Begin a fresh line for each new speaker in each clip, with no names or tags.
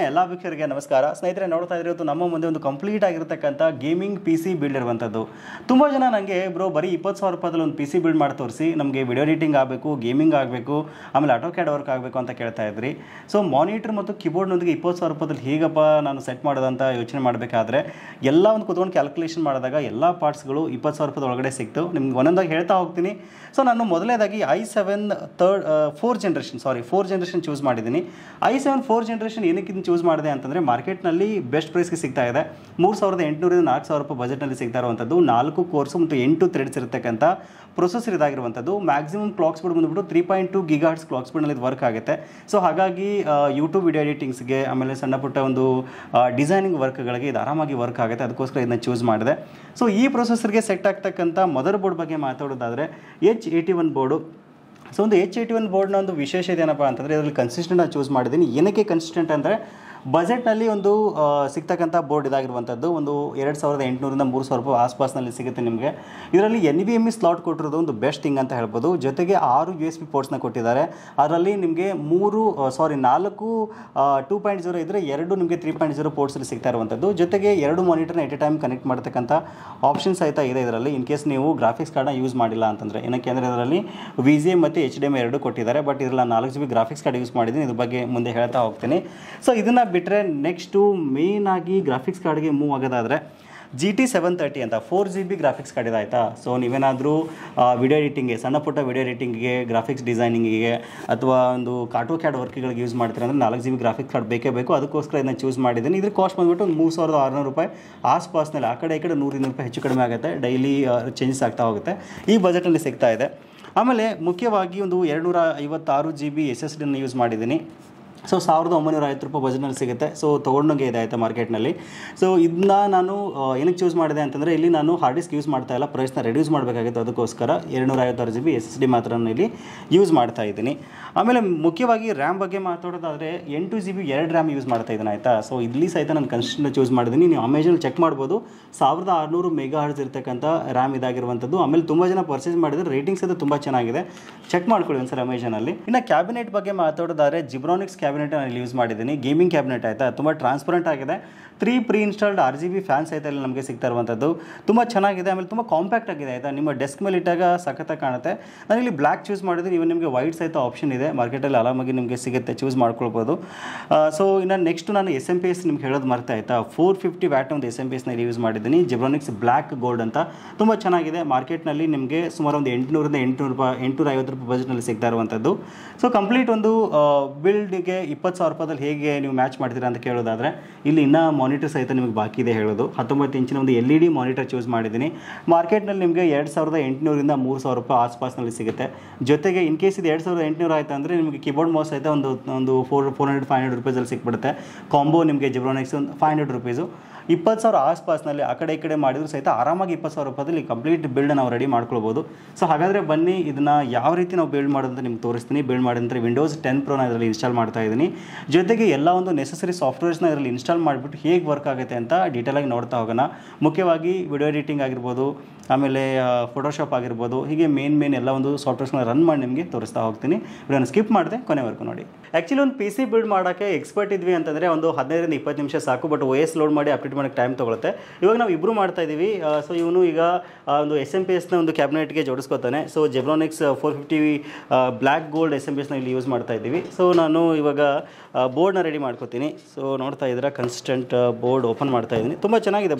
ಎಲ್ಲ ವೀಕ್ಷಕರಿಗೆ ನಮಸ್ಕಾರ. ಸ್ನೇಹಿತರೆ, ನೋಡ್ತಾ ಇರೋದು ನಮ್ಮ ಮುಂದೆ ಒಂದು ಕಂಪ್ಲೀಟ್ ಆಗಿರತಕ್ಕಂಥ ಗೇಮಿಂಗ್ ಪಿ ಸಿ ಬಿಲ್ಡ್ ಇರುವಂಥದ್ದು. ತುಂಬ ಜನ ನನಗೆ ಬ್ರೋ ಬರೀ 20,000 ರೂಪಾಯಿದಲ್ಲಿ ಒಂದು ಪಿ ಸಿ ಬಿಲ್ಡ್ ಮಾಡಿ ತೋರಿಸಿ, ನಮಗೆ ವಿಡಿಯೋ ಎಡಿಟಿಂಗ್ ಆಗಬೇಕು, ಗೇಮಿಂಗ್ ಆಗಬೇಕು, ಆಮೇಲೆ ಆಟೋ ಕ್ಯಾಡ್ ವರ್ಕ್ ಆಗಬೇಕು ಅಂತ ಕೇಳ್ತಾ ಇದ್ರಿ. ಸೊ ಮಾನಿಟರ್ ಮತ್ತು ಕೀಬೋರ್ಡ್ನೊಂದಿಗೆ 20,000 ರೂಪಾಯಿದಲ್ಲಿ ಹೇಗಪ್ಪ ನಾನು ಸೆಟ್ ಮಾಡೋದಂತ ಯೋಚನೆ ಮಾಡಬೇಕಾದ್ರೆ ಎಲ್ಲ ಒಂದು ಕುತ್ಕೊಂಡು ಕ್ಯಾಲ್ಕುಲೇಷನ್ ಮಾಡಿದಾಗ ಎಲ್ಲ ಪಾರ್ಟ್ಸ್ಗಳು 20,000 ರೂಪಾಯಿ ಒಳಗಡೆ ಸಿಕ್ತು. ನಿಮ್ಗೆ ಒಂದೊಂದಾಗಿ ಹೇಳ್ತಾ ಹೋಗ್ತೀನಿ. ಸೊ ನಾನು ಮೊದಲನೇದಾಗಿ i7 4th ಜನರೇಷನ್ ಚೂಸ್ ಮಾಡಿದ್ದೀನಿ. i7 4th ಜನರೇಷನ್ ಏನಕ್ಕೆ ಚೂಸ್ ಮಾಡಿದೆ ಅಂತಂದರೆ, ಮಾರ್ಕೆಟ್ನಲ್ಲಿ ಬೆಸ್ಟ್ ಪ್ರೈಸ್ಗೆ ಸಿಗ್ತಾ ಇದೆ. 3,800 ಇಂದ 4,000 ರೂಪಾಯಿ ಬಜೆಟ್ನಲ್ಲಿ ಸಿಗ್ತಾ ಇರುವಂಥದ್ದು. 4 ಕೋರ್ಸು ಮತ್ತು 8 ಥ್ರೆಡ್ಸ್ ಇರತಕ್ಕಂಥ ಪ್ರೊಸೆಸರ್ ಇದಾಗಿರುವಂಥದ್ದು. ಮ್ಯಾಕ್ಸಿಮಮ್ ಕ್ಲಾಕ್ ಸ್ಪೀಡ್ ಬಂದುಬಿಟ್ಟು 3.2 GHz ಕ್ಲಾಕ್ ಸ್ಪೀಡ್ನಲ್ಲಿ ಇದು ವರ್ಕ್ ಆಗುತ್ತೆ. ಸೊ ಹಾಗಾಗಿ ಯೂಟ್ಯೂಬ್ ವಿಡಿಯೋ ಎಡಿಟಿಂಗ್ಸ್ಗೆ, ಆಮೇಲೆ ಸಣ್ಣ ಪುಟ್ಟ ಒಂದು ಡಿಸೈನಿಂಗ್ ವರ್ಕ್ಗಳಿಗೆ ಇದು ಆರಾಮಾಗಿ ವರ್ಕ್ ಆಗುತ್ತೆ. ಅದಕ್ಕೋಸ್ಕರ ಇದನ್ನ ಚೂಸ್ ಮಾಡಿದೆ. ಸೊ ಈ ಪ್ರೊಸೆಸರ್ಗೆ ಸೆಟ್ ಆಗ್ತಕ್ಕಂಥ ಮದರ್ ಬೋರ್ಡ್ ಬಗ್ಗೆ ಮಾತಾಡೋದಾದರೆ H81 ಬೋರ್ಡು. ಸೊ ಒಂದು H81 ಬೋರ್ಡ್ನ ಒಂದು ವಿಶೇಷತೆ ಏನಪ್ಪ ಅಂತಂದರೆ, ಇದರಲ್ಲಿ ಕನ್ಸಿಸ್ಟೆಂಟ್ ಚೂಸ್ ಮಾಡಿದ್ದೀನಿ. ಏನಕ್ಕೆ ಕನ್ಸಿಸ್ಟೆಂಟ್ ಅಂದರೆ, ಬಜೆಟ್ನಲ್ಲಿ ಒಂದು ಸಿಗ್ತಕ್ಕಂಥ ಬೋರ್ಡ್ ಇದಾಗಿರುವಂಥದ್ದು. ಒಂದು 2,800 ಇಂದ 3,000 ರೂಪಾಯಿ ಆಸ್ಪಾಸ್ನಲ್ಲಿ ಸಿಗುತ್ತೆ ನಿಮಗೆ. ಇದರಲ್ಲಿ NVMe ಸ್ಲಾಟ್ ಕೊಟ್ಟಿರೋದು ಒಂದು ಬೆಸ್ಟ್ ಥಿಂಗ್ ಅಂತ ಹೇಳ್ಬೋದು. ಜೊತೆಗೆ 6 USB ಪೋರ್ಟ್ಸ್ನ ಕೊಟ್ಟಿದ್ದಾರೆ. ಅದರಲ್ಲಿ ನಿಮಗೆ 4 2.0 ಇದ್ದರೆ 2 ನಿಮಗೆ 3.0 ಪೋರ್ಟ್ಸಲ್ಲಿ ಸಿಗ್ತಾ ಇರುವಂಥದ್ದು. ಜೊತೆಗೆ 2 ಮಾನಿಟರ್ನ ಎಟ್ ಎ ಟೈಮ್ ಕನೆಕ್ಟ್ ಮಾಡ್ತಕ್ಕಂಥ ಆಪ್ಷನ್ಸ್ ಸಹಿತ ಇದೆ ಇದರಲ್ಲಿ, ಇನ್ ಕೇಸ್ ನೀವು ಗ್ರಾಫಿಕ್ಸ್ ಕಾರ್ಡ್ನ ಯೂಸ್ ಮಾಡಿಲ್ಲ ಅಂತಂದರೆ. ಏನಕ್ಕೆ ಅಂದರೆ ಇದರಲ್ಲಿ VGA ಮತ್ತು HDMI 2 ಕೊಟ್ಟಿದ್ದಾರೆ. ಬಟ್ ಇದರಲ್ಲಿ 4 GB ಗ್ರಾಫಿಕ್ಸ್ ಕಾರ್ಡ್ ಯೂಸ್ ಮಾಡಿದ್ದೀನಿ. ಇದ್ರ ಬಗ್ಗೆ ಮುಂದೆ ಹೇಳ್ತಾ ಹೋಗ್ತೀನಿ. ಸೊ ಇದನ್ನು ಬಿಟ್ಟರೆ ನೆಕ್ಸ್ಟು ಮೇನ್ ಆಗಿ ಗ್ರಾಫಿಕ್ಸ್ ಕಾರ್ಡ್ಗೆ ಮೂವ್ ಆಗೋದಾದರೆ GT 730 ಅಂತ 4 GB ಗ್ರಾಫಿಕ್ಸ್ ಕಾರ್ಡ್ ಇದೆ, ಆಯಿತಾ. ಸೊ ನೀವೇನಾದರೂ ವಿಡಿಯೋ ಎಡಿಟಿಂಗ್ಗೆ, ಸಣ್ಣ ಪುಟ್ಟ ವಿಡಿಯೋ ಎಡಿಟಿಂಗ್ಗೆ, ಗ್ರಾಫಿಕ್ಸ್ ಡಿಸೈನಿಂಗಿಗೆ ಅಥವಾ ಒಂದು ಆಟೋ ಕ್ಯಾಡ್ ವರ್ಕ್ಗಳಿಗೆ ಯೂಸ್ ಮಾಡ್ತೀರ ಅಂದರೆ 4 GB ಗ್ರಾಫಿಕ್ಸ್ ಕಾರ್ಡ್ ಬೇಕೇ ಬೇಕು. ಅದಕ್ಕೋಸ್ಕರ ಇದನ್ನು ಚೂಸ್ ಮಾಡಿದ್ದೀನಿ. ಇದ್ರ ಕಾಸ್ಟ್ ಬಂದುಬಿಟ್ಟು 3,600 ರೂಪಾಯಿ ಆಸ್ಪಾಸ್ನಲ್ಲಿ. ಆ ಕಡೆ ಈ ಕಡೆ 100-200 ರೂಪಾಯಿ ಹೆಚ್ಚು ಕಡಿಮೆ ಆಗುತ್ತೆ. ಡೈಲಿ ಚೇಂಜಸ್ ಆಗ್ತಾ ಹೋಗುತ್ತೆ. ಈ ಬಜೆಟಲ್ಲಿ ಸಿಗ್ತಾ ಇದೆ. ಆಮೇಲೆ ಮುಖ್ಯವಾಗಿ ಒಂದು 256 GB SSDನ ಯೂಸ್ ಮಾಡಿದ್ದೀನಿ. ಸೊ 1,950 ರೂಪಾಯಿ ಬಜೆಟ್ನಲ್ಲಿ ಸಿಗುತ್ತೆ. ಸೊ ತೊಗೊಂಡಂಗೆ ಇದೆ, ಆಯಿತಾ, ಮಾರ್ಕೆಟ್ನಲ್ಲಿ. ಸೊ ಇದನ್ನ ನಾನು ಏನಕ್ಕೆ ಚೂಸ್ ಮಾಡಿದೆ ಅಂತಂದರೆ, ಇಲ್ಲಿ ನಾನು ಹಾರ್ಡ್ ಡಿಸ್ಕ್ ಯೂಸ್ ಮಾಡ್ತಾ ಇಲ್ಲ, ಪ್ರೈಸ್ನ ರೆಡ್ಯೂಸ್ ಮಾಡಬೇಕಾಗಿತ್ತು. ಅದಕ್ಕೋಸ್ಕರ 256 GB SSD ಮಾತ್ರ ಇಲ್ಲಿ ಯೂಸ್ ಮಾಡ್ತಾ ಇದ್ದೀನಿ. ಆಮೇಲೆ ಮುಖ್ಯವಾಗಿ ರ್ಯಾಮ್ ಬಗ್ಗೆ ಮಾತಾಡೋದಾದರೆ 8 GB 2 ರ್ಯಾಮ್ ಯೂಸ್ ಮಾಡ್ತಾ ಇದ್ದೀನಿ, ಆಯಿತಾ. ಸೊ ಇಲ್ಲಿ ಸಹಿತ ನಾನು ಕನ್ಸಿಸ್ಟೆಂಟ್ ಚೂಸ್ ಮಾಡಿದ್ದೀನಿ. ನೀವು ಅಮೆಜಾನ್ ಚೆಕ್ ಮಾಡ್ಬೋದು, 1,600 MHz ಇರ್ತಕ್ಕಂಥ ರ್ಯಾಮ್ ಇದಾಗಿರುವಂಥದ್ದು. ಆಮೇಲೆ ತುಂಬ ಜನ ಪರ್ಚೇಸ್ ಮಾಡಿದರೆ ರೇಟಿಂಗ್ಸ್ ಅದು ತುಂಬ ಚೆನ್ನಾಗಿದೆ. ಚೆಕ್ ಮಾಡ್ಕೊಳ್ಳಿ ಒಂದ್ಸರಿ ಅಮೆಜಾನಲ್ಲಿ. ಇನ್ನು ಕ್ಯಾಬಿನೆಟ್ ಬಗ್ಗೆ ಮಾತಾಡೋದಾದರೆ ಜಿಬ್ರಾನಿಕ್ಸ್ ಕ್ಯಾಬಿನೆಟ್ ನಾನು ಯೂಸ್ ಮಾಡಿದ್ದೀನಿ. ಗೇಮಿಂಗ್ ಕ್ಯಾಬಿನೆಟ್, ಆಯಿತಾ. ತುಂಬ ಟ್ರಾನ್ಸ್ಪರೆಂಟ್ ಆಗಿದೆ. 3 ಪ್ರೀ ಇನ್ಸ್ಟಾಲ್ಡ್ RGB ಫ್ಯಾನ್ಸ್ ಸಹಿತ ಇಲ್ಲಿ ನಮಗೆ ಸಿಗ್ತಾ ಇರುವಂಥದ್ದು. ತುಂಬ ಚೆನ್ನಾಗಿದೆ. ಆಮೇಲೆ ತುಂಬ ಕಾಂಪ್ಯಾಕ್ಟ್ ಆಗಿದೆ, ಆಯಿತಾ. ನಿಮ್ಮ ಡೆಸ್ಕ್ ಮೇಲೆ ಇಟ್ಟಾಗ ಸಖತ್ತಾಗಿ ಕಾಣುತ್ತೆ. ನಾನು ಇಲ್ಲಿ ಬ್ಲ್ಯಾಕ್ ಚೂಸ್ ಮಾಡಿದ್ದೀನಿ. ಇವನ್ ನಿಮಗೆ ವೈಟ್ ಸಹಿತ ಆಪ್ಷನ್ ಇದೆ, ಮಾರ್ಕೆಟಲ್ಲಿ ಆರಾಮಾಗಿ ನಿಮಗೆ ಸಿಗುತ್ತೆ, ಚೂಸ್ ಮಾಡ್ಕೊಳ್ಬೋದು. ಸೊ ಇನ್ನು ನೆಕ್ಸ್ಟ್ ನಾನು SMS ನಿಮ್ಗೆ ಹೇಳೋದು ಮರ್ತೆ, ಆಯಿತಾ. 450 ವ್ಯಾಟ್ ಒಂದು SMPS ಇಲ್ಲಿ ಯೂಸ್ ಮಾಡಿದ್ದೀನಿ. ಜಿಬ್ರಾನಿಕ್ಸ್ ಬ್ಲ್ಯಾಕ್ ಗೋಲ್ಡ್ ಅಂತ. ತುಂಬ ಚೆನ್ನಾಗಿದೆ. ಮಾರ್ಕೆಟ್ನಲ್ಲಿ ನಿಮಗೆ ಸುಮಾರು ಒಂದು 800-ರಿಂದ 850 ರೂಪಾಯಿ ಬಜೆಟ್ನಲ್ಲಿ ಸಿಗ್ತಾ ಇರುವಂಥದ್ದು. ಸೊ ಕಂಪ್ಲೀಟ್ ಒಂದು ಬಿಲ್ಡ್ಗೆ 20,000 ರೂಪಾಯಿದಲ್ಲಿ ಹೇಗೆ ನೀವು ಮ್ಯಾಚ್ ಮಾಡ್ತೀರಾ ಅಂತ ಕೇಳೋದಾದರೆ, ಇಲ್ಲಿ ಇನ್ನೂ ಮಾನಿಟರ್ ಸಹಿತ ನಿಮಗೆ ಬಾಕಿ ಇದೆ ಹೇಳೋದು. 19 ಇಂಚಿನ ಒಂದು LED ಮಾನಿಟರ್ ಚೂಸ್ ಮಾಡಿದ್ದೀನಿ. ಮಾರ್ಕೆಟ್ನಲ್ಲಿ ನಿಮಗೆ 2,800-ರಿಂದ 3,000 ರೂಪಾಯಿ ಆಸ್ಪಾಸ್ನಲ್ಲಿ ಸಿಗುತ್ತೆ. ಜೊತೆಗೆ ಇನ್ ಕೇಸ್ ಇದು 2,800 ಆಯಿತು ಅಂದರೆ ನಿಮಗೆ ಕೀಬೋರ್ಡ್ ಮೌಸ್ ಸಹಿತ ಒಂದು 400-500 ರೂಪೀಸಲ್ಲಿ ಸಿಕ್ಬಿಡುತ್ತೆ. ಕಾಂಬೋ ನಿಮಗೆ ಜಿಬ್ರಾನಿಕ್ಸ್ ಒಂದು 500 ರೂಪೀಸು. 20,000 ಆಸ್ಪಾಸ್ನಲ್ಲಿ ಆ ಕಡೆ ಈ ಕಡೆ ಮಾಡಿದ್ರು ಸಹಿತ ಆರಾಮಾಗಿ 20,000 ರೂಪಾಯಿದಲ್ಲಿ ಕಂಪ್ಲೀಟ್ ಬಿಲ್ಡ್ ನಾವು ರೆಡಿ ಮಾಡ್ಕೊಳ್ಬೋದು. ಸೊ ಹಾಗಾದರೆ ಬನ್ನಿ, ಇದನ್ನು ಯಾವ ರೀತಿ ನಾವು ಬಿಲ್ಡ್ ಮಾಡೋದಂತ ನಿಮ್ಗೆ ತೋರಿಸ್ತೀನಿ. ಬಿಲ್ಡ್ ಮಾಡಿದ್ರೆ Windows 10 Pro ಇದರಲ್ಲಿ ಇನ್ಸ್ಟಾಲ್ ಮಾಡ್ತಾ ಇದ್ದೀನಿ. ಜೊತೆಗೆ ಎಲ್ಲ ಒಂದು ನೆಸೆಸರಿ ಸಾಫ್ಟ್ವೇರ್ಸ್ನ ಇದರಲ್ಲಿ ಇನ್ಸ್ಟಾಲ್ ಮಾಡಿಬಿಟ್ಟು ಹೇಗೆ ವರ್ಕ್ ಆಗುತ್ತೆ ಅಂತ ಡೀಟೇಲಾಗಿ ನೋಡ್ತಾ ಹೋಗೋಣ. ಮುಖ್ಯವಾಗಿ ವಿಡಿಯೋ ಎಡಿಟಿಂಗ್ ಆಗಿರ್ಬೋದು, ಆಮೇಲೆ ಫೋಟೋಶಾಪ್ ಆಗಿರ್ಬೋದು, ಹೀಗೆ ಮೇನ್ ಎಲ್ಲ ಒಂದು ಸಾಫ್ಟ್ವೇರ್ಸ್ನ ರನ್ ಮಾಡಿ ನಿಮಗೆ ತೋರಿಸ್ತಾ ಹೋಗ್ತೀನಿ. ವಿಡಿಯೋನ ಸ್ಕಿಪ್ ಮಾಡಿದೆ ಕೊನೆವರೆಗೂ ನೋಡಿ. ಆ್ಯಕ್ಚುಲಿ ಒಂದು PC ಬಿಲ್ಡ್ ಮಾಡೋಕ್ಕೆ ಎಕ್ಸ್ಪರ್ಟ್ ಇದ್ವಿ ಅಂತಂದರೆ ಒಂದು 15-ರಿಂದ 20 ನಿಮಿಷ ಸಾಕು. ಬಟ್ OS ಲೋಡ್ ಮಾಡಿ ಅಪ್ಡೇಟ್ ಮಾಡೋಕ್ಕೆ ಟೈಮ್ ತೊಗೊಳುತ್ತೆ. ಇವಾಗ ನಾವು ಇಬ್ಬರು ಮಾಡ್ತಾ ಇದ್ದೀವಿ. ಸೊ ಇವನು ಈಗ ಒಂದು SMPSನ ಒಂದು ಕ್ಯಾಬಿನೆಟ್ಗೆ ಜೋಡಿಸ್ಕೋತಾನೆ. ಸೊ ಜಿಬ್ರಾನಿಕ್ಸ್ 450 ಬ್ಲ್ಯಾಕ್ ಗೋಲ್ಡ್ SMPSನ ಇಲ್ಲಿ ಯೂಸ್ ಮಾಡ್ತಾ ಇದ್ದೀವಿ. ಸೊ ನಾನು ಇವಾಗ ಬೋರ್ಡ್ನ ರೆಡಿ ಮಾಡ್ಕೋತೀನಿ. ಸೊ ನೋಡ್ತಾ ಇದ್ದೀರಾ, ಕನ್ಸಿಸ್ಟೆಂಟ್ ಬೋರ್ಡ್ ಓಪನ್ ಮಾಡ್ತಾ ಇದ್ದೀನಿ. ತುಂಬ ಚೆನ್ನಾಗಿದೆ.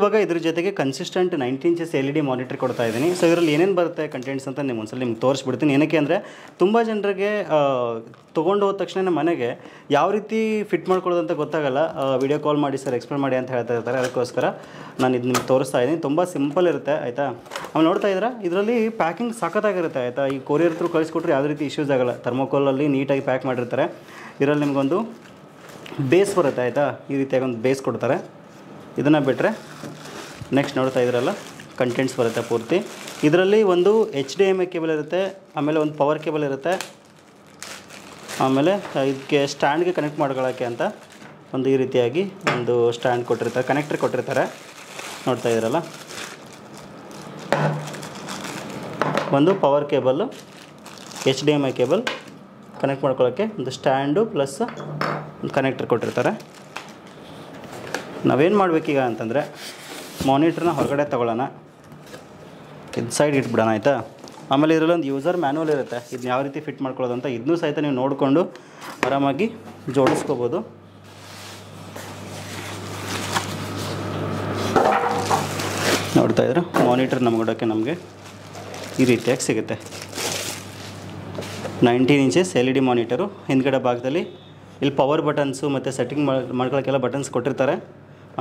ಇವಾಗ ಇದ್ರ ಜೊತೆಗೆ ಕನ್ಸಿಸ್ಟೆಂಟ್ 90 ಇಂಚಸ್ LED ಮಾನಿಟರ್ ಕೊಡ್ತಾ ಇದ್ದೀನಿ. ಸೊ ಇದರಲ್ಲಿ ಏನೇನು ಬರುತ್ತೆ ಕಂಟೆಂಟ್ಸ್ ಅಂತ ನಿಮ್ಗೆ ತೋರಿಸ್ಬಿಡ್ತೀನಿ. ಏನಕ್ಕೆ ಅಂದರೆ ತುಂಬ ಜನರಿಗೆ ತೊಗೊಂಡು ಹೋದ ತಕ್ಷಣ ಮನೆಗೆ ಯಾವ ರೀತಿ ಫಿಟ್ ಮಾಡ್ಕೊಳ್ಳೋದು ಅಂತ ಗೊತ್ತಾಗಲ್ಲ. ವಿಡಿಯೋ ಕಾಲ್ ಮಾಡಿ ಸರ್ ಎಕ್ಸ್ಪ್ಲೇನ್ ಮಾಡಿ ಅಂತ ಹೇಳ್ತಾ ಇರ್ತಾರೆ. ಅದಕ್ಕೋಸ್ಕರ ನಾನು ಇದು ನಿಮ್ಗೆ ತೋರಿಸ್ತಾ ಇದ್ದೀನಿ. ತುಂಬ ಸಿಂಪಲ್ ಇರುತ್ತೆ ಆಯಿತಾ. ಆಮೇಲೆ ನೋಡ್ತಾ ಇದ್ದೀರಾ ಇದರಲ್ಲಿ ಪ್ಯಾಕಿಂಗ್ ಸಖತ್ತಾಗಿರುತ್ತೆ ಆಯಿತಾ. ಈ ಕೊರಿಯರ್ ಥ್ರೂ ಕಳಿಸ್ಕೊಟ್ರೆ ಯಾವುದೇ ರೀತಿ ಇಶ್ಯೂಸ್ ಆಗಲ್ಲ. ಥರ್ಮೋಕೋಲಲ್ಲಿ ನೀಟಾಗಿ ಪ್ಯಾಕ್ ಮಾಡಿರ್ತಾರೆ. ಇದರಲ್ಲಿ ನಿಮಗೊಂದು ಬೇಸ್ ಬರುತ್ತೆ ಆಯಿತಾ. ಈ ರೀತಿಯಾಗಿ ಒಂದು ಬೇಸ್ ಕೊಡ್ತಾರೆ. ಇದನ್ನು ಬಿಟ್ಟರೆ ನೆಕ್ಸ್ಟ್ ನೋಡ್ತಾ ಇದ್ದೀರಲ್ಲ ಕಂಟೆಂಟ್ಸ್ ಬರುತ್ತೆ ಪೂರ್ತಿ. ಇದರಲ್ಲಿ ಒಂದು HDMI ಕೇಬಲ್ ಇರುತ್ತೆ, ಆಮೇಲೆ ಒಂದು ಪವರ್ ಕೇಬಲ್ ಇರುತ್ತೆ, ಆಮೇಲೆ ಇದಕ್ಕೆ ಸ್ಟ್ಯಾಂಡ್ಗೆ ಕನೆಕ್ಟ್ ಮಾಡ್ಕೊಳ್ಳೋಕ್ಕೆ ಅಂತ ಒಂದು ಈ ರೀತಿಯಾಗಿ ಒಂದು ಸ್ಟ್ಯಾಂಡ್ ಕೊಟ್ಟಿರ್ತಾರೆ, ಕನೆಕ್ಟರ್ ಕೊಟ್ಟಿರ್ತಾರೆ. ನೋಡ್ತಾ ಇದ್ದೀರಲ್ಲ ಒಂದು power cable, HDMI cable connect ಮಾಡ್ಕೊಳ್ಳೋಕ್ಕೆ ಒಂದು ಸ್ಟ್ಯಾಂಡು ಪ್ಲಸ್ ಒಂದು ಕನೆಕ್ಟರ್ ಕೊಟ್ಟಿರ್ತಾರೆ. ನಾವೇನು ಮಾಡಬೇಕೀಗ ಅಂತಂದರೆ ಮಾನಿಟ್ರನ್ನ ಹೊರಗಡೆ ತೊಗೊಳ್ಳೋಣ, ಇದು ಸೈಡ್ ಇಟ್ಬಿಡೋಣ ಆಯಿತಾ. ಆಮೇಲೆ ಇದರಲ್ಲಿ ಒಂದು ಯೂಸರ್ ಮ್ಯಾನ್ಯಲ್ ಇರುತ್ತೆ, ಇದನ್ನ ಯಾವ ರೀತಿ ಫಿಟ್ ಮಾಡ್ಕೊಳ್ಳೋದು ಅಂತ. ಇದನ್ನೂ ಸಹಿತ ನೀವು ನೋಡಿಕೊಂಡು ಆರಾಮಾಗಿ ಜೋಡಿಸ್ಕೋಬೋದು. ನೋಡ್ತಾ ಇದ್ರೆ ಮಾನಿಟರ್ ನಮ್ಗೊಡೋಕ್ಕೆ ನಮಗೆ ಈ ರೀತಿಯಾಗಿ ಸಿಗುತ್ತೆ. 19 ಇಂಚಸ್ LED ಮಾನಿಟರು. ಹಿಂದ್ಗಡೆ ಭಾಗದಲ್ಲಿ ಇಲ್ಲಿ ಪವರ್ ಬಟನ್ಸು ಮತ್ತು ಸೆಟ್ಟಿಂಗ್ ಮಾಡ್ಕೊಳ್ಳೋಕ್ಕೆಲ್ಲ ಬಟನ್ಸ್ ಕೊಟ್ಟಿರ್ತಾರೆ.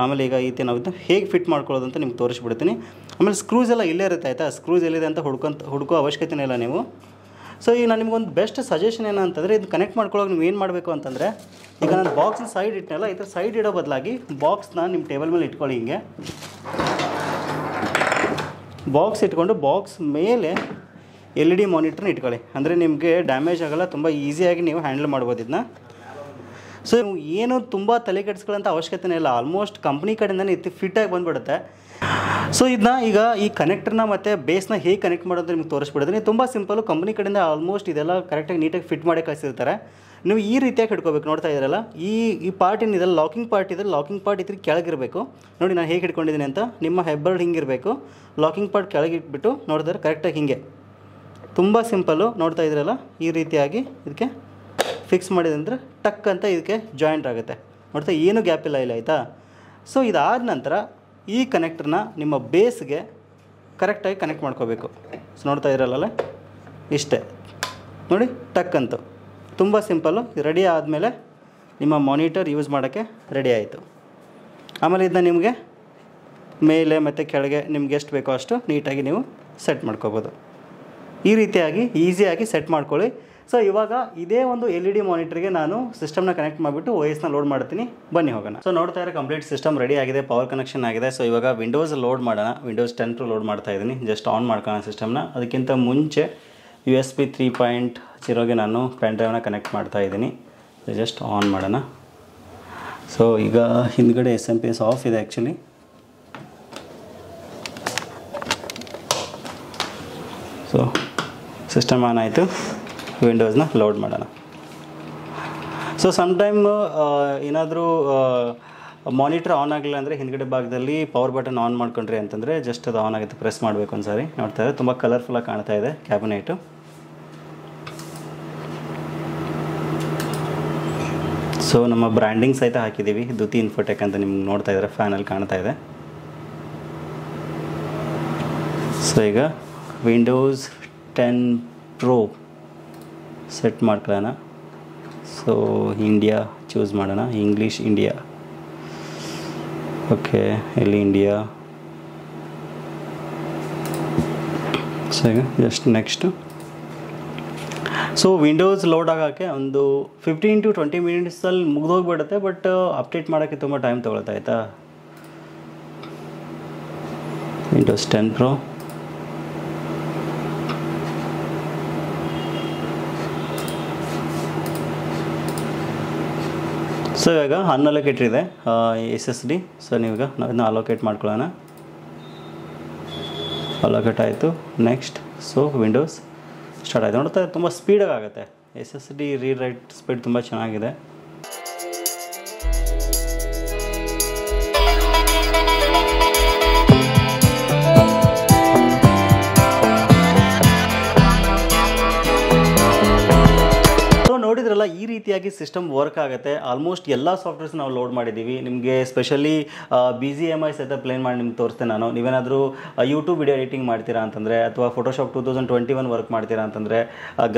ಆಮೇಲೆ ಈಗ ಈ ರೀತಿ ನಾವು ಇದನ್ನ ಹೇಗೆ ಫಿಟ್ ಮಾಡ್ಕೊಳ್ಳೋದು ಅಂತ ನಿಮ್ಗೆ ತೋರಿಸ್ಬಿಡ್ತೀನಿ. ಆಮೇಲೆ ಸ್ಕ್ರೂಸ್ ಎಲ್ಲ ಇಲ್ಲೇ ಇರುತ್ತೆ ಆಯಿತಾ. ಸ್ಕ್ರೂಸ್ ಎಲ್ಲಿದೆ ಅಂತ ಹುಡುಕೋ ಅವಶ್ಯಕತೆನೇ ಇಲ್ಲ ನೀವು. ಸೊ ಈಗ ನಾನು ನಿಮ್ಗೊಂದು ಬೆಸ್ಟ್ ಸಜೆಷನ್ ಏನಂತಂದರೆ ಇದು ಕನೆಕ್ಟ್ ಮಾಡ್ಕೊಳ್ಳೋಕೆ ನೀವು ಏನು ಮಾಡಬೇಕು ಅಂತಂದರೆ, ಈಗ ನಾನು ಬಾಕ್ಸ್ನ ಸೈಡ್ ಇಟ್ಟನಲ್ಲ, ಈ ಥರ ಸೈಡ್ ಇಡೋ ಬದಲಾಗಿ ಬಾಕ್ಸ್ನ ನಿಮ್ಮ ಟೇಬಲ್ ಮೇಲೆ ಇಟ್ಕೊಳ್ಳಿ. ಹಿಂಗೆ ಬಾಕ್ಸ್ ಇಟ್ಕೊಂಡು ಬಾಕ್ಸ್ ಮೇಲೆ LED ಮಾನಿಟ್ರನ್ನ ಇಟ್ಕೊಳ್ಳಿ. ಅಂದರೆ ನಿಮಗೆ ಡ್ಯಾಮೇಜ್ ಆಗೋಲ್ಲ, ತುಂಬ ಈಸಿಯಾಗಿ ನೀವು ಹ್ಯಾಂಡಲ್ ಮಾಡ್ಬೋದು ಇದನ್ನ. ಸೊ ಏನು ತುಂಬ ತಲೆ ಕೆಡಿಸ್ಕೊಳ್ಳೋಂಥ ಅವಶ್ಯಕತೆನೇ ಇಲ್ಲ. ಆಲ್ಮೋಸ್ಟ್ ಕಂಪ್ನಿ ಕಡೆಯಿಂದನೇ ಇದು ಫಿಟ್ಟಾಗಿ ಬಂದುಬಿಡುತ್ತೆ. ಸೊ ಇದನ್ನ ಈಗ ಈ ಕನೆಕ್ಟರ್ನ ಮತ್ತು ಬೇಸ್ನ ಹೇಗೆ ಕನೆಕ್ಟ್ ಮಾಡೋದು ನಿಮ್ಗೆ ತೋರಿಸ್ಬಿಡ್ತೀನಿ. ತುಂಬ ಸಿಂಪಲ್ಲು. ಕಂಪ್ನಿ ಕಡೆಯಿಂದ ಆಲ್ಮೋಸ್ಟ್ ಇದೆಲ್ಲ ಕರೆಕ್ಟಾಗಿ ನೀಟಾಗಿ ಫಿಟ್ ಮಾಡಿ ಕಳಿಸಿರ್ತಾರೆ. ನೀವು ಈ ರೀತಿಯಾಗಿ ಹಿಡ್ಕೋಬೇಕು. ನೋಡ್ತಾ ಇದ್ದೀರಲ್ಲ ಈ ಪಾರ್ಟ್ ಏನಿದೆ ಲಾಕಿಂಗ್ ಪಾರ್ಟ್ ಇದೆ, ಲಾಕಿಂಗ್ ಪಾರ್ಟ್ ಇದ್ರ ಕೆಳಗಿರಬೇಕು. ನೋಡಿ ನಾನು ಹೇಗೆ ಹಿಡ್ಕೊಂಡಿದ್ದೀನಿ ಅಂತ. ನಿಮ್ಮ ಹೆಬ್ಬರ್ಡ್ ಹಿಂಗಿರಬೇಕು, ಲಾಕಿಂಗ್ ಪಾರ್ಟ್ ಕೆಳಗೆ ಇಟ್ಬಿಟ್ಟು ನೋಡಿದ್ರೆ ಕರೆಕ್ಟಾಗಿ ಹಿಂಗೆ. ತುಂಬ ಸಿಂಪಲ್ಲು. ನೋಡ್ತಾ ಇದ್ದೀರಲ್ಲ ಈ ರೀತಿಯಾಗಿ ಇದಕ್ಕೆ ಫಿಕ್ಸ್ ಮಾಡಿದಂದ್ರೆ ಟಕ್ ಅಂತ ಇದಕ್ಕೆ ಜಾಯಿಂಟ್ ಆಗುತ್ತೆ. ನೋಡ್ತಾ ಏನು ಗ್ಯಾಪ್ ಇಲ್ಲ ಆಯಿತಾ. ಸೊ ಇದಾದ ನಂತರ ಈ ಕನೆಕ್ಟರ್ನ ನಿಮ್ಮ ಬೇಸ್ಗೆ ಕರೆಕ್ಟಾಗಿ ಕನೆಕ್ಟ್ ಮಾಡ್ಕೋಬೇಕು. ಸೊ ನೋಡ್ತಾ ಇರಲ್ಲ ಇಷ್ಟೇ ನೋಡಿ, ಟಕ್ ಅಂತೂ. ತುಂಬ ಸಿಂಪಲ್ಲು. ರೆಡಿ ಆದಮೇಲೆ ನಿಮ್ಮ ಮಾನಿಟರ್ ಯೂಸ್ ಮಾಡೋಕ್ಕೆ ರೆಡಿ ಆಯಿತು. ಆಮೇಲೆ ಇದನ್ನ ನಿಮಗೆ ಮೇಲೆ ಮತ್ತು ಕೆಳಗೆ ನಿಮ್ಗೆ ಎಷ್ಟು ಬೇಕೋ ಅಷ್ಟು ನೀಟಾಗಿ ನೀವು ಸೆಟ್ ಮಾಡ್ಕೋಬೋದು. ಈ ರೀತಿಯಾಗಿ ಈಸಿಯಾಗಿ ಸೆಟ್ ಮಾಡ್ಕೊಳ್ಳಿ. ಸೊ ಇವಾಗ ಇದೇ ಒಂದು LED ಮಾನಿಟರ್ಗೆ ನಾನು ಸಿಸ್ಟಮ್ನ ಕನೆಕ್ಟ್ ಮಾಡಿಬಿಟ್ಟು OSನ ಲೋಡ್ ಮಾಡ್ತೀನಿ. ಬನ್ನಿ ಹೋಗೋಣ. ಸೊ ನೋಡ್ತಾ ಇರೋ ಕಂಪ್ಲೀಟ್ ಸಿಸ್ಟಮ್ ರೆಡಿ ಆಗಿದೆ, ಪವರ್ ಕನೆಕ್ಷನ್ ಆಗಿದೆ. ಸೊ ಇವಾಗ ವಿಂಡೋಸ್ ಲೋಡ್ ಮಾಡೋಣ. ವಿಂಡೋಸ್ 10 Pro ಲೋಡ್ ಮಾಡ್ತಾ ಇದ್ದೀನಿ. ಜಸ್ಟ್ ಆನ್ ಮಾಡ್ಕೊಳ್ಳೋಣ ಸಿಸ್ಟಮ್ನ. ಅದಕ್ಕಿಂತ ಮುಂಚೆ USB 3.0ಗೆ ನಾನು ಪೆನ್ ಡ್ರೈವ್ನ ಕನೆಕ್ಟ್ ಮಾಡ್ತಾ ಇದ್ದೀನಿ. ಜಸ್ಟ್ ಆನ್ ಮಾಡೋಣ. ಸೊ ಈಗ ಹಿಂದ್ಗಡೆ SMP ಆಫ್ ಇದೆ ಆ್ಯಕ್ಚುಲಿ. ಸೊ ಸಿಸ್ಟಮ್ ಆನ್ ಆಯಿತು. ವಿಂಡೋಸ್ನ ಲೋಡ್ ಮಾಡೋಣ. ಸೊ ಸಮ್ಟೈಮ್ ಏನಾದರೂ ಮಾನಿಟರ್ ಆನ್ ಆಗಲಿಲ್ಲ ಅಂದರೆ ಹಿಂದ್ಗಡೆ ಭಾಗದಲ್ಲಿ ಪವರ್ ಬಟನ್ ಆನ್ ಮಾಡ್ಕೊಂಡ್ರಿ ಅಂತಂದರೆ ಜಸ್ಟ್ ಅದು ಆನ್ ಆಗುತ್ತೆ. ಪ್ರೆಸ್ ಮಾಡಬೇಕು ಒಂದು ಸಾರಿ. ನೋಡ್ತಾ ಇದ್ದಾರೆ ತುಂಬ ಕಲರ್ಫುಲ್ಲಾಗಿ ಕಾಣ್ತಾ ಇದೆ ಕ್ಯಾಬಿನೆಟು. ಸೊ ನಮ್ಮ ಬ್ರ್ಯಾಂಡಿಂಗ್ ಸಹಿತ ಹಾಕಿದ್ದೀವಿ, ದುತಿ ಇನ್ಫೋಟೆಕ್ ಅಂತ. ನಿಮ್ಗೆ ನೋಡ್ತಾ ಇದ್ದಾರೆ ಫ್ಯಾನಲ್ಲಿ ಕಾಣ್ತಾ ಇದೆ. ಸೊ ಈಗ ವಿಂಡೋಸ್ 10 Pro ಸೆಟ್ ಮಾಡ್ಕೊಳ್ಳೋಣ. ಸೊ ಇಂಡಿಯಾ ಚೂಸ್ ಮಾಡೋಣ, ಇಂಗ್ಲೀಷ್ ಇಂಡಿಯಾ. ಓಕೆ, ಎಲ್ಲಿ ಇಂಡಿಯಾ. ಸೊ ಈಗ just next. So Windows load ಆಗೋಕ್ಕೆ ಒಂದು 15 to 20 ಮಿನಿಟ್ಸಲ್ಲಿ ಮುಗಿದೋಗ್ಬಿಡುತ್ತೆ. ಬಟ್ ಅಪ್ಡೇಟ್ ಮಾಡೋಕ್ಕೆ ತುಂಬ ಟೈಮ್ ತೊಗೊಳುತ್ತೆ ಆಯಿತಾ. Windows 10 Pro. ಸೊ ಇವಾಗ ಅನ್ಅಲೋಕೇಟೆಡ್ ಇದೆ SSD. ಸೊ ನೀವೀಗ ಅದನ್ನ ಅಲೋಕೇಟ್ ಮಾಡ್ಕೊಳ್ಳೋಣ. ಅಲೋಕೇಟ್ ಆಯಿತು. ನೆಕ್ಸ್ಟ್ ಸೊ ವಿಂಡೋಸ್ ಸ್ಟಾರ್ಟ್ ಆಯಿತು. ನೋಡ್ತಾ ತುಂಬ ಸ್ಪೀಡಾಗಿ ಆಗುತ್ತೆ. SSD ರೀಡ್ ರೈಟ್ ಸ್ಪೀಡ್ ತುಂಬ ಚೆನ್ನಾಗಿದೆ. ನೋಡಿದ್ರಲ್ಲ, ಈ ರೀತಿಯಾಗಿ ಸಿಸ್ಟಮ್ ವರ್ಕ್ ಆಗುತ್ತೆ. ಆಲ್ಮೋಸ್ಟ್ ಎಲ್ಲ ಸಾಫ್ಟ್ವೇರ್ಸ್ ನಾವು ಲೋಡ್ ಮಾಡಿದ್ದೀವಿ. ನಿಮಗೆ ಸ್ಪೆಷಲಿ BGMI ಸೆಟಪ್ ಪ್ಲೇನ್ ಮಾಡಿ ನಿಮ್ಗೆ ತೋರಿಸ್ತೇನೆ ನಾನು. ನೀವೇನಾದರೂ ಯೂಟ್ಯೂಬ್ ವಿಡಿಯೋ ಎಡಿಟಿಂಗ್ ಮಾಡ್ತೀರಾ ಅಂತಂದರೆ, ಅಥವಾ ಫೋಟೋಶಾಪ್ 2021 ವರ್ಕ್ ಮಾಡ್ತೀರಾ ಅಂತಂದರೆ,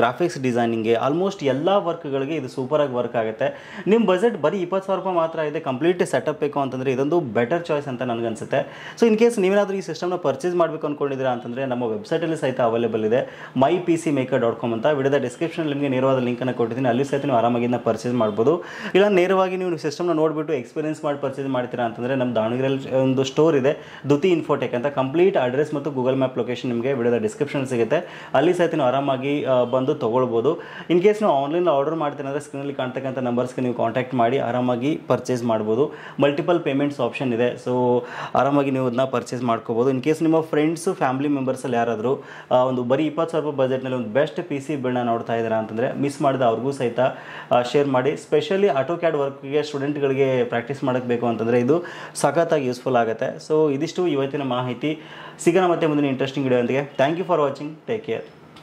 ಗ್ರಾಫಿಕ್ಸ್ ಡಿಸೈನಿಂಗ್ಗೆ ಆಲ್ಮೋಸ್ಟ್ ಎಲ್ಲ ವರ್ಕ್ಗಳಿಗೆ ಇದು ಸೂಪರಾಗಿ ವರ್ಕ್ ಆಗುತ್ತೆ. ನಿಮ್ಮ ಬಜೆಟ್ ಬರೀ 20,000 ರೂಪಾಯಿ ಮಾತ್ರ ಇದೆ, ಕಂಪ್ಲೀಟ್ ಸೆಟಪ್ ಬೇಕು ಅಂತಂದರೆ ಇದೊಂದು ಬೆಟರ್ ಚಾಯ್ಸ್ ಅಂತ ನನಗನ್ಸುತ್ತೆ. ಸೊ ಇನ್ ಕೇಸ್ ನೀವೇನಾದರೂ ಈ ಸಿಸ್ಟಮ್ನ ಪರ್ಚೇಸ್ ಮಾಡಬೇಕು ಅಂದ್ಕೊಂಡಿದ್ದೀರಾ ಅಂತಂದರೆ ನಮ್ಮ ವೆಬ್ಸೈಟಲ್ಲಿ ಸಹಿತ ಅವೈಲೇಬಲ್ ಇದೆ, mypcmaker.com ಅಂತ. ವಿಡಿಯೋದ ಡಿಸ್ಕ್ರಿಪ್ಷನ್ ನಿಮಗೆ ನೇರವಾದ ಲಿಂಕನ್ನು ಕೊಟ್ಟಿದ್ದೀನಿ, ಅಲ್ಲಿ ಸಹಿತ ನೀವು ಆರಾಮಾಗಿ ಇದನ್ನ ಪರ್ಚೇಸ್ ಮಾಡ್ಬೋದು. ಇಲ್ಲ ನೇರವಾಗಿ ನೀವು ಸಿಸ್ಟಮ್ನ ನೋಡಿಬಿಟ್ಟು ಎಕ್ಸ್ಪೀರಿಯನ್ಸ್ ಮಾಡಿ ಪರ್ಚೇಸ್ ಮಾಡ್ತೀರಾ ಅಂತಂದರೆ ನಮ್ಮ ದಾವಣಗೆರೆಯಲ್ಲಿ ಒಂದು ಸ್ಟೋರ್ ಇದೆ, ದುತಿ ಇನ್ಫೋಟೆಕ್ ಅಂತ. ಕಂಪ್ಲೀಟ್ ಅಡ್ರೆಸ್ ಮತ್ತು ಗೂಗಲ್ ಮ್ಯಾಪ್ ಲೊಕೇಶನ್ ನಿಮಗೆ ವಿಡಿಯೋದ ಡಿಸ್ಕ್ರಿಪ್ಷನ್ ಸಿಗುತ್ತೆ, ಅಲ್ಲಿ ಸಹಿತ ನೀವು ಆರಾಮಾಗಿ ಬಂದು ತೊಗೊಳ್ಬೋದು. ಇನ್ ಕೇಸ್ ನೀವು ಆನ್ಲೈನ್ ಆರ್ಡರ್ ಮಾಡ್ತೀನಿ ಅಂದರೆ ಸ್ಕ್ರೀನಲ್ಲಿ ಕಾಣ್ತಕ್ಕಂಥ ನಂಬರ್ಸ್ಗೆ ನೀವು ಕಾಂಟ್ಯಾಕ್ಟ್ ಮಾಡಿ ಆರಾಮಾಗಿ ಪರ್ಚೇಸ್ ಮಾಡ್ಬೋದು. ಮಲ್ಟಿಪಲ್ ಪೇಮೆಂಟ್ಸ್ ಆಪ್ಷನ್ ಇದೆ, ಸೊ ಆರಾಮಾಗಿ ನೀವು ಅದನ್ನ ಪರ್ಚೇಸ್ ಮಾಡ್ಕೋಬೋದು. ಇನ್ ಕೇಸ್ ನಿಮ್ಮ ಫ್ರೆಂಡ್ಸು ಫ್ಯಾಮಿಲಿ ಮೆಂಬರ್ಸಲ್ಲಿ ಯಾರಾದರೂ ಒಂದು ಬರೀ 20,000 ರೂಪಾಯಿ ಬಜೆಟ್ನಲ್ಲಿ ಒಂದು ಬೆಸ್ಟ್ PC ಬಿಲ್ಡ್ನ ನೋಡ್ತಾ ಇದ್ದೀರಾ ಅಂತಂದರೆ ಮಿಸ್ ಮಾಡಿದ ಅವ್ರಿಗೂ ಸಹಿತ ಶೇರ್ ಮಾಡಿ. ಸ್ಪೆಷಲಿ ಆಟೋಕ್ಯಾಡ್ ವರ್ಕ್ಗೆ ಸ್ಟೂಡೆಂಟ್ಗಳಿಗೆ ಪ್ರಾಕ್ಟೀಸ್ ಮಾಡೋಕ್ಕೆ ಬೇಕು ಅಂತಂದರೆ ಇದು ಸಖತ್ತಾಗಿ ಯೂಸ್ಫುಲ್ ಆಗುತ್ತೆ. ಸೊ ಇದಿಷ್ಟು ಇವತ್ತಿನ ಮಾಹಿತಿ. ಸಿಗೋಣ ಮತ್ತೆ ಮುಂದಿನ ಇಂಟ್ರೆಸ್ಟಿಂಗ್ ವಿಡಿಯೋ ಒಂದಿಗೆ. Thank you for watching. Take care.